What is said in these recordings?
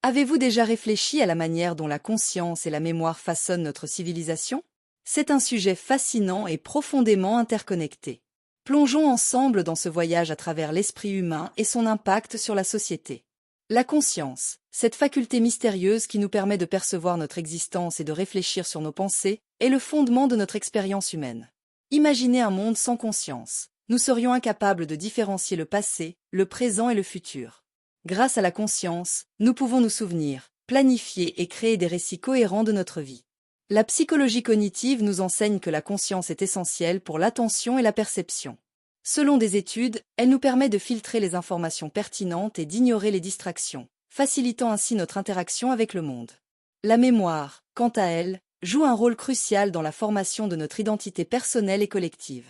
Avez-vous déjà réfléchi à la manière dont la conscience et la mémoire façonnent notre civilisation? C'est un sujet fascinant et profondément interconnecté. Plongeons ensemble dans ce voyage à travers l'esprit humain et son impact sur la société. La conscience, cette faculté mystérieuse qui nous permet de percevoir notre existence et de réfléchir sur nos pensées, est le fondement de notre expérience humaine. Imaginez un monde sans conscience. Nous serions incapables de différencier le passé, le présent et le futur. Grâce à la conscience, nous pouvons nous souvenir, planifier et créer des récits cohérents de notre vie. La psychologie cognitive nous enseigne que la conscience est essentielle pour l'attention et la perception. Selon des études, elle nous permet de filtrer les informations pertinentes et d'ignorer les distractions, facilitant ainsi notre interaction avec le monde. La mémoire, quant à elle, joue un rôle crucial dans la formation de notre identité personnelle et collective.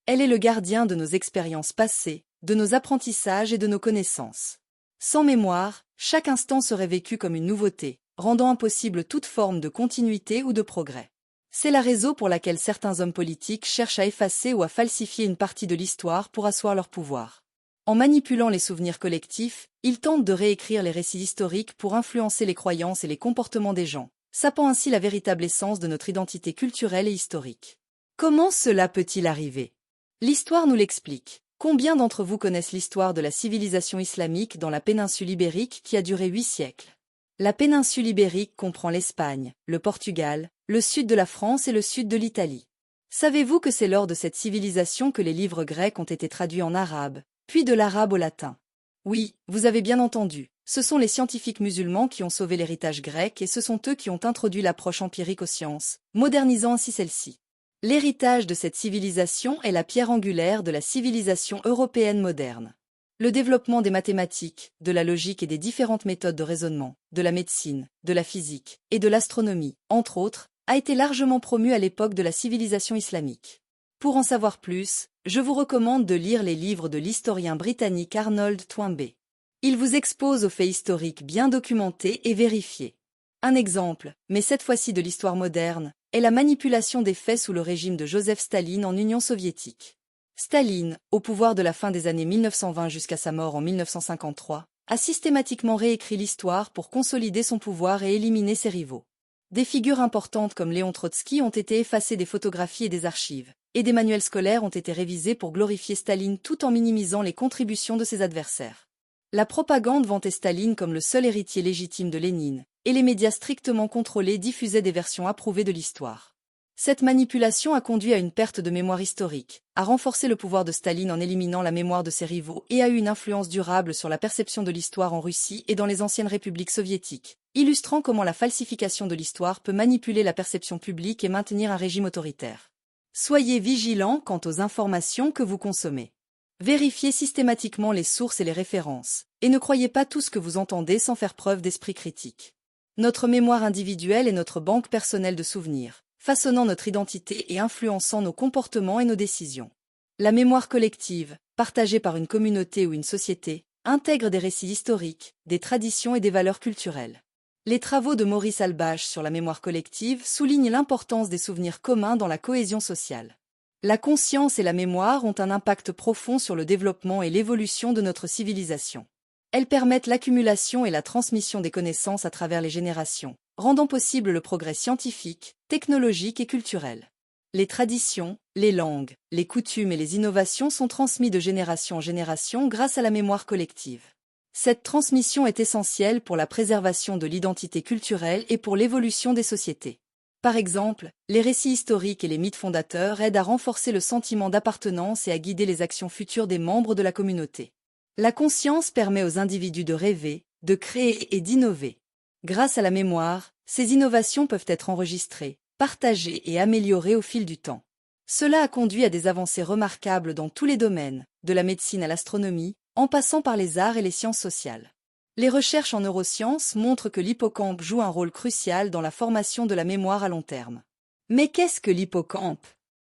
Elle est le gardien de nos expériences passées, de nos apprentissages et de nos connaissances. Sans mémoire, chaque instant serait vécu comme une nouveauté, rendant impossible toute forme de continuité ou de progrès. C'est la raison pour laquelle certains hommes politiques cherchent à effacer ou à falsifier une partie de l'histoire pour asseoir leur pouvoir. En manipulant les souvenirs collectifs, ils tentent de réécrire les récits historiques pour influencer les croyances et les comportements des gens, sapant ainsi la véritable essence de notre identité culturelle et historique. Comment cela peut-il arriver? L'histoire nous l'explique. Combien d'entre vous connaissent l'histoire de la civilisation islamique dans la péninsule ibérique qui a duré 8 siècles? La péninsule ibérique comprend l'Espagne, le Portugal, le sud de la France et le sud de l'Italie. Savez-vous que c'est lors de cette civilisation que les livres grecs ont été traduits en arabe, puis de l'arabe au latin? Oui, vous avez bien entendu, ce sont les scientifiques musulmans qui ont sauvé l'héritage grec et ce sont eux qui ont introduit l'approche empirique aux sciences, modernisant ainsi celle-ci. L'héritage de cette civilisation est la pierre angulaire de la civilisation européenne moderne. Le développement des mathématiques, de la logique et des différentes méthodes de raisonnement, de la médecine, de la physique et de l'astronomie, entre autres, a été largement promu à l'époque de la civilisation islamique. Pour en savoir plus, je vous recommande de lire les livres de l'historien britannique Arnold Toynbee. Il vous expose aux faits historiques bien documentés et vérifiés. Un exemple, mais cette fois-ci de l'histoire moderne, est la manipulation des faits sous le régime de Joseph Staline en Union soviétique. Staline, au pouvoir de la fin des années 1920 jusqu'à sa mort en 1953, a systématiquement réécrit l'histoire pour consolider son pouvoir et éliminer ses rivaux. Des figures importantes comme Léon Trotsky ont été effacées des photographies et des archives, et des manuels scolaires ont été révisés pour glorifier Staline tout en minimisant les contributions de ses adversaires. La propagande vantait Staline comme le seul héritier légitime de Lénine, et les médias strictement contrôlés diffusaient des versions approuvées de l'histoire. Cette manipulation a conduit à une perte de mémoire historique, a renforcé le pouvoir de Staline en éliminant la mémoire de ses rivaux et a eu une influence durable sur la perception de l'histoire en Russie et dans les anciennes républiques soviétiques, illustrant comment la falsification de l'histoire peut manipuler la perception publique et maintenir un régime autoritaire. Soyez vigilants quant aux informations que vous consommez. Vérifiez systématiquement les sources et les références, et ne croyez pas tout ce que vous entendez sans faire preuve d'esprit critique. Notre mémoire individuelle est notre banque personnelle de souvenirs, façonnant notre identité et influençant nos comportements et nos décisions. La mémoire collective, partagée par une communauté ou une société, intègre des récits historiques, des traditions et des valeurs culturelles. Les travaux de Maurice Halbach sur la mémoire collective soulignent l'importance des souvenirs communs dans la cohésion sociale. La conscience et la mémoire ont un impact profond sur le développement et l'évolution de notre civilisation. Elles permettent l'accumulation et la transmission des connaissances à travers les générations, rendant possible le progrès scientifique, technologique et culturel. Les traditions, les langues, les coutumes et les innovations sont transmises de génération en génération grâce à la mémoire collective. Cette transmission est essentielle pour la préservation de l'identité culturelle et pour l'évolution des sociétés. Par exemple, les récits historiques et les mythes fondateurs aident à renforcer le sentiment d'appartenance et à guider les actions futures des membres de la communauté. La conscience permet aux individus de rêver, de créer et d'innover. Grâce à la mémoire, ces innovations peuvent être enregistrées, partagées et améliorées au fil du temps. Cela a conduit à des avancées remarquables dans tous les domaines, de la médecine à l'astronomie, en passant par les arts et les sciences sociales. Les recherches en neurosciences montrent que l'hippocampe joue un rôle crucial dans la formation de la mémoire à long terme. Mais qu'est-ce que l'hippocampe?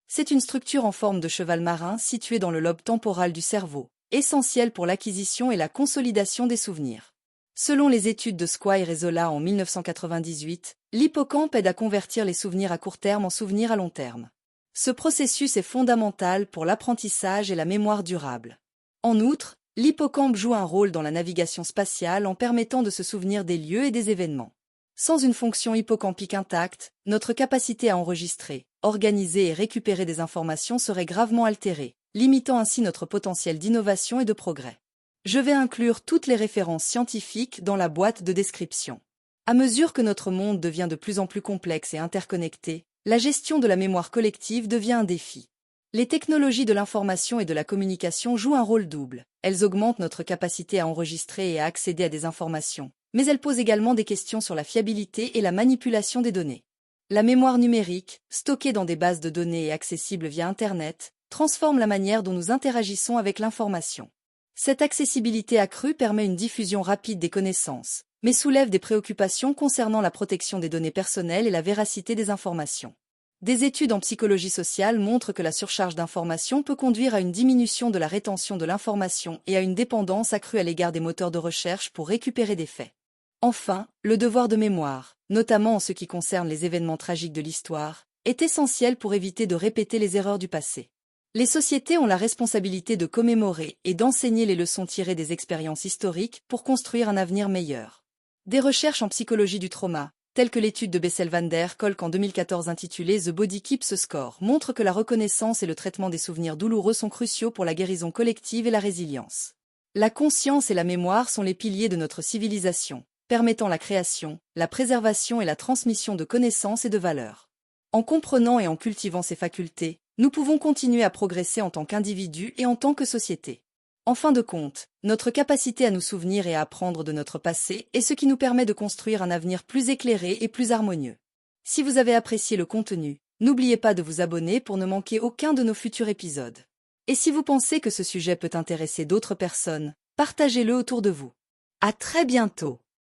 C'est une structure en forme de cheval marin située dans le lobe temporal du cerveau, essentielle pour l'acquisition et la consolidation des souvenirs. Selon les études de Squire et Zola en 1998, l'hippocampe aide à convertir les souvenirs à court terme en souvenirs à long terme. Ce processus est fondamental pour l'apprentissage et la mémoire durable. En outre, L'hippocampe joue un rôle dans la navigation spatiale en permettant de se souvenir des lieux et des événements. Sans une fonction hippocampique intacte, notre capacité à enregistrer, organiser et récupérer des informations serait gravement altérée, limitant ainsi notre potentiel d'innovation et de progrès. Je vais inclure toutes les références scientifiques dans la boîte de description. À mesure que notre monde devient de plus en plus complexe et interconnecté, la gestion de la mémoire collective devient un défi. Les technologies de l'information et de la communication jouent un rôle double. Elles augmentent notre capacité à enregistrer et à accéder à des informations, mais elles posent également des questions sur la fiabilité et la manipulation des données. La mémoire numérique, stockée dans des bases de données et accessible via Internet, transforme la manière dont nous interagissons avec l'information. Cette accessibilité accrue permet une diffusion rapide des connaissances, mais soulève des préoccupations concernant la protection des données personnelles et la véracité des informations. Des études en psychologie sociale montrent que la surcharge d'informations peut conduire à une diminution de la rétention de l'information et à une dépendance accrue à l'égard des moteurs de recherche pour récupérer des faits. Enfin, le devoir de mémoire, notamment en ce qui concerne les événements tragiques de l'histoire, est essentiel pour éviter de répéter les erreurs du passé. Les sociétés ont la responsabilité de commémorer et d'enseigner les leçons tirées des expériences historiques pour construire un avenir meilleur. Des recherches en psychologie du trauma, telles que l'étude de Bessel-van der Kolk en 2014 intitulée The Body Keeps Score, montrent que la reconnaissance et le traitement des souvenirs douloureux sont cruciaux pour la guérison collective et la résilience. La conscience et la mémoire sont les piliers de notre civilisation, permettant la création, la préservation et la transmission de connaissances et de valeurs. En comprenant et en cultivant ces facultés, nous pouvons continuer à progresser en tant qu'individus et en tant que société. En fin de compte, notre capacité à nous souvenir et à apprendre de notre passé est ce qui nous permet de construire un avenir plus éclairé et plus harmonieux. Si vous avez apprécié le contenu, n'oubliez pas de vous abonner pour ne manquer aucun de nos futurs épisodes. Et si vous pensez que ce sujet peut intéresser d'autres personnes, partagez-le autour de vous. À très bientôt!